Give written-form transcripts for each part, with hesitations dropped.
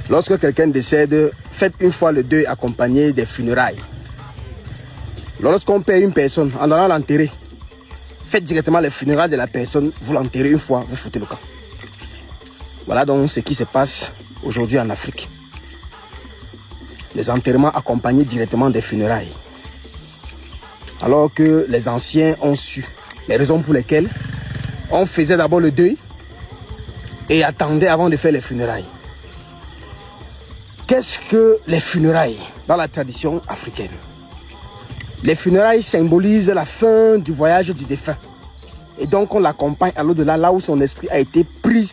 Lorsque quelqu'un décède, faites une fois le deuil accompagné des funérailles. Lorsqu'on paie une personne en allant l'enterrer, faites directement les funérailles de la personne, vous l'enterrez une fois, vous foutez le camp. Voilà donc ce qui se passe aujourd'hui en Afrique. Les enterrements accompagnés directement des funérailles. Alors que les anciens ont su les raisons pour lesquelles on faisait d'abord le deuil et attendait avant de faire les funérailles. Qu'est-ce que les funérailles dans la tradition africaine? Les funérailles symbolisent la fin du voyage du défunt. Et donc on l'accompagne à l'au-delà, là où son esprit a été pris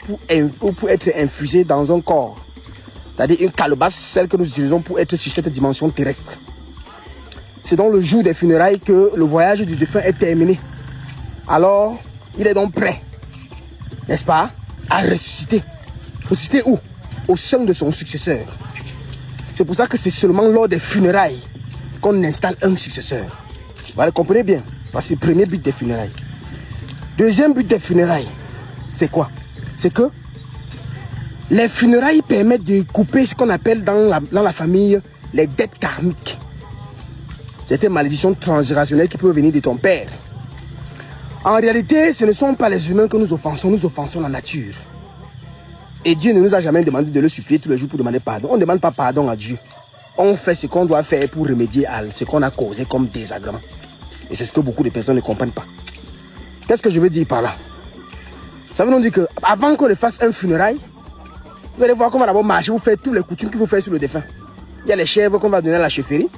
pour être infusé dans un corps. C'est-à-dire une calebasse, celle que nous utilisons pour être sur cette dimension terrestre. C'est donc le jour des funérailles que le voyage du défunt est terminé. Alors, il est donc prêt, n'est-ce pas, à ressusciter. Ressusciter où? Au sein de son successeur. C'est pour ça que c'est seulement lors des funérailles qu'on installe un successeur. Vous comprenez bien, parce que c'est le premier but des funérailles. Deuxième but des funérailles, c'est quoi? C'est que les funérailles permettent de couper ce qu'on appelle dans la famille les dettes karmiques. C'est une malédiction transgénérationnelle qui peut venir de ton père. En réalité, ce ne sont pas les humains que nous offensons la nature. Et Dieu ne nous a jamais demandé de le supplier tous les jours pour demander pardon. On ne demande pas pardon à Dieu. On fait ce qu'on doit faire pour remédier à ce qu'on a causé comme désagrément. Et c'est ce que beaucoup de personnes ne comprennent pas. Qu'est-ce que je veux dire par là? Ça veut dire qu'avant qu'on ne fasse un funérail, vous allez voir qu'on va d'abord marcher, vous faites toutes les coutumes qu'il faut faire sur le défunt. Il y a les chèvres qu'on va donner à la chefferie.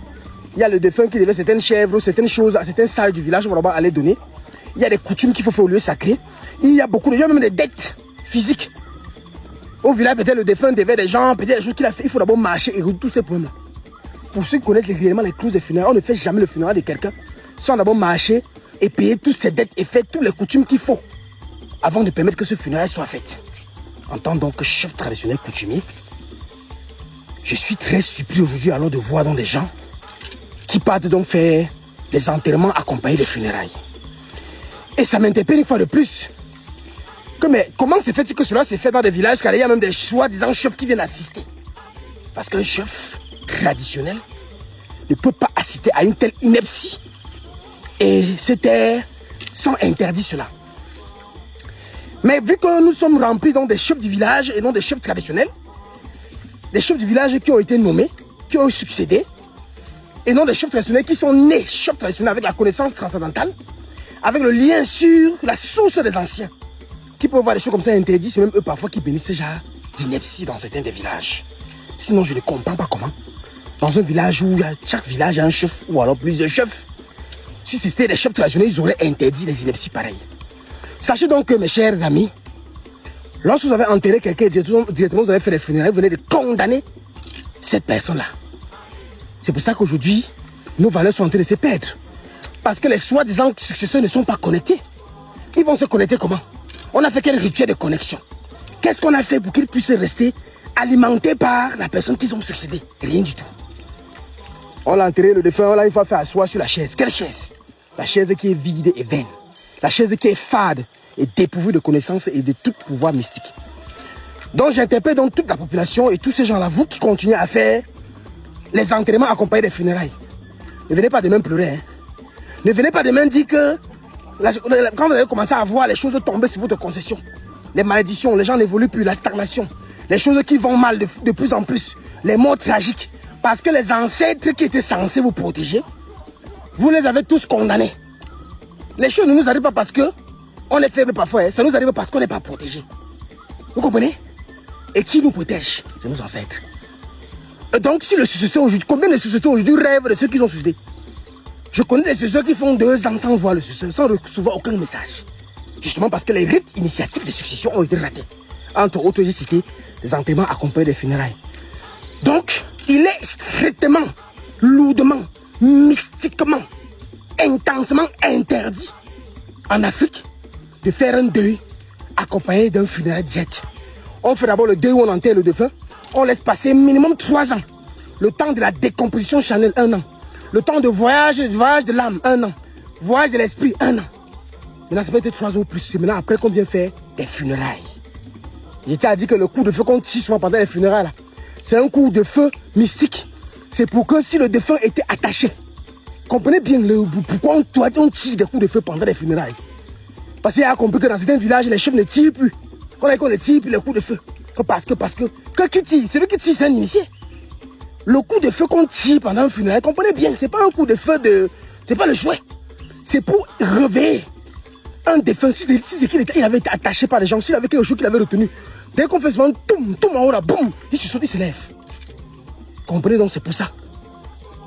Il y a le défunt qui devait certaines chèvres, certaines choses, certaines salles du village qu'on va d'abord aller donner. Il y a des coutumes qu'il faut faire au lieu sacré. Il y a beaucoup de gens, même des dettes physiques. Au village, peut-être le défunt devait des gens, peut-être des choses qu'il a fait. Il faut d'abord marcher et résoudre tous ces problèmes-là. Pour ceux qui connaissent réellement les clauses des funérailles, on ne fait jamais le funérail de quelqu'un sans d'abord marcher et payer toutes ces dettes et faire toutes les coutumes qu'il faut avant de permettre que ce funérail soit fait. En tant donc que chef traditionnel coutumier, je suis très surpris aujourd'hui alors de voir donc des gens qui partent donc faire les enterrements accompagnés des funérailles. Et ça m'interpelle une fois de plus. Mais comment se fait-il que cela se fait dans des villages car il y a même des soi-disant chefs qui viennent assister? Parce qu'un chef traditionnel ne peut pas assister à une telle ineptie. Et ces terres sont interdits cela. Mais vu que nous sommes remplis donc des chefs du village et non des chefs traditionnels, des chefs du village qui ont été nommés, qui ont succédé, et non des chefs traditionnels qui sont nés chefs traditionnels avec la connaissance transcendantale, avec le lien sur la source des anciens, qui peuvent voir des choses comme ça interdites, c'est même eux parfois qui bénissent ce genre d'ineptie dans certains des villages. Sinon je ne comprends pas comment, dans un village où chaque village a un chef ou alors plusieurs chefs, si c'était des chefs traditionnels, ils auraient interdit les inepties pareilles. Sachez donc que mes chers amis, lorsque vous avez enterré quelqu'un directement vous avez fait les funérailles, vous venez de condamner cette personne-là. C'est pour ça qu'aujourd'hui, nos valeurs sont en train de se perdre. Parce que les soi-disant successeurs ne sont pas connectés. Ils vont se connecter comment? On a fait quel rituel de connexion? Qu'est-ce qu'on a fait pour qu'ils puissent rester alimentés par la personne qu'ils ont succédé? Rien du tout. On l'a enterré, le défunt, on l'a une fois fait asseoir sur la chaise. Quelle chaise? La chaise qui est vide et vaine. La chaise qui est fade et dépourvue de connaissances et de tout pouvoir mystique. Donc j'interpelle donc toute la population et tous ces gens-là, vous qui continuez à faire les enterrements accompagnés des funérailles. Ne venez pas demain pleurer. Hein. Ne venez pas demain dire que quand vous allez commencer à voir les choses tomber sur votre concession, les malédictions, les gens n'évoluent plus, la stagnation, les choses qui vont mal de plus en plus, les morts tragiques, parce que les ancêtres qui étaient censés vous protéger, vous les avez tous condamnés. Les choses ne nous arrivent pas parce que on est faible parfois, hein. Ça nous arrive parce qu'on n'est pas protégé. Vous comprenez? Et qui nous protège? C'est nos ancêtres. Et donc si le successeur aujourd'hui, combien de successeurs aujourd'hui rêvent de ceux qui ont succédé? Je connais des successeurs qui font 2 ans sans voir le successeur, sans recevoir aucun message. Justement parce que les rites initiatiques de succession ont été ratés. Entre autres, j'ai cité les enterrements accompagnés des funérailles. Donc, il est strictement, lourdement, mystiquement, intensement interdit en Afrique de faire un deuil accompagné d'un funérail direct. On fait d'abord le deuil où on enterre le défunt. On laisse passer minimum 3 ans. Le temps de la décomposition charnelle, 1 an. Le temps de voyage de l'âme, 1 an. Voyage de l'esprit, 1 an. Maintenant, ça peut être 3 ans ou plus. C'est maintenant après qu'on vient faire des funérailles. J'étais à dire que le coup de feu qu'on tire souvent pendant les funérailles, là, C'est un coup de feu mystique. C'est pour que si le défunt était attaché, comprenez bien pourquoi on tire des coups de feu pendant les funérailles. Parce qu'il a compris que dans certains villages, les chefs ne tirent plus. Qu'on ne tire plus les coups de feu. Parce que qui tire, celui qui tire, c'est un initié. Le coup de feu qu'on tire pendant un funérail, comprenez bien, c'est pas un coup de feu c'est pas le jouet. C'est pour réveiller un défunt. Si c'est qu'il il avait été attaché par les gens, s'il avait quelque chose qu'il avait retenu. Dès qu'on fait souvent, tout en haut là, boum, il se saute, il se lève. Comprenez donc, c'est pour ça.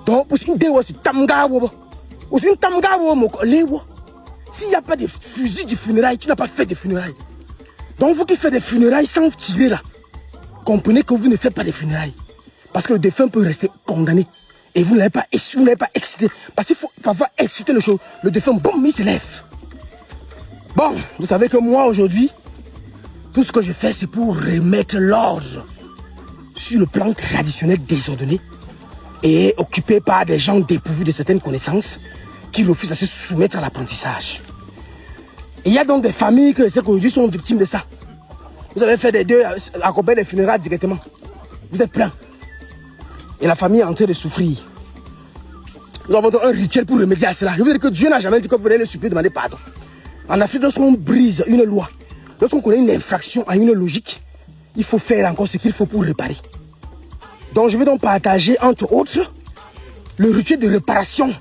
Donc, pour une déwa, c'est tamga wo. Aussi une tamga wo mo lewo. S'il n'y a pas de fusil du funérail, tu n'as pas fait de funérailles. Donc, vous qui faites des funérailles sans tirer là, comprenez que vous ne faites pas de funérailles. Parce que le défunt peut rester condamné. Et vous n'avez pas excité. Parce qu'il faut avoir excité le défunt, boum, il se lève. Bon, vous savez que moi aujourd'hui, tout ce que je fais, c'est pour remettre l'ordre sur le plan traditionnel désordonné et occupé par des gens dépourvus de certaines connaissances qui refusent à se soumettre à l'apprentissage. Il y a donc des familles que c'est qu'aujourd'hui sont victimes de ça. Vous avez fait des deuils, accompagné des funérailles directement. Vous êtes plein. Et la famille est en train de souffrir. Nous avons donc un rituel pour remédier à cela. Je veux dire que Dieu n'a jamais dit que vous allez le supplier, demander pardon. En Afrique, lorsqu'on brise une loi, lorsqu'on connaît une infraction à une logique, il faut faire encore ce qu'il faut pour réparer. Donc je vais donc partager, entre autres, le rituel de réparation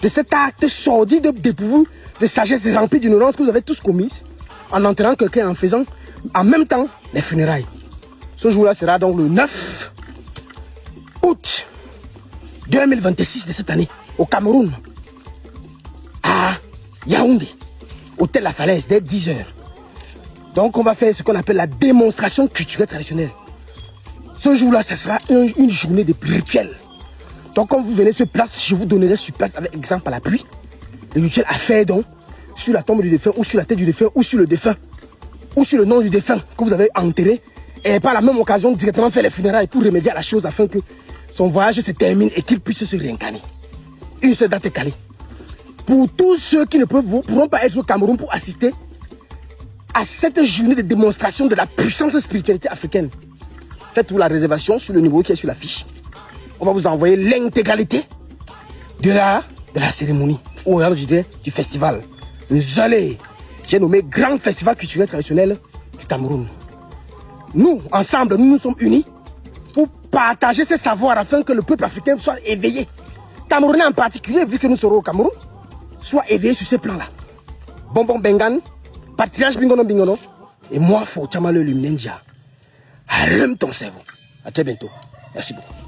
de cet acte sordide, dépourvu de sagesse rempli d'ignorance que vous avez tous commis en enterrant quelqu'un, en faisant en même temps les funérailles. Ce jour-là sera donc le 9 août 2026 de cette année, au Cameroun, à Yaoundé, hôtel La Falaise, dès 10h. Donc on va faire ce qu'on appelle la démonstration culturelle traditionnelle. Ce jour-là, ce sera une journée de rituel. Donc quand vous venez sur place, je vous donnerai sur place avec exemple à l'appui, le rituel à faire donc sur la tombe du défunt, ou sur la tête du défunt, ou sur le défunt, ou sur le nom du défunt que vous avez enterré, et par la même occasion directement faire les funérailles pour remédier à la chose afin que son voyage se termine et qu'il puisse se réincarner. Une seule date est calée. Pour tous ceux qui ne pourront pas être au Cameroun pour assister à cette journée de démonstration de la puissance de la spiritualité africaine, faites-vous la réservation sur le numéro qui est sur la fiche. On va vous envoyer l'intégralité de la cérémonie, ou du festival. Désolé, j'ai nommé Grand Festival culturel traditionnel du Cameroun. Nous, ensemble, nous sommes unis pour partager ces savoirs afin que le peuple africain soit éveillé. Camerounais en particulier, vu que nous serons au Cameroun, soit éveillé sur ces plans-là. Bonbon Bengan, Patriarche Bingono Bingono, et moi, Fauchama le Luminenja. Allume ton cerveau. À très bientôt. Merci beaucoup.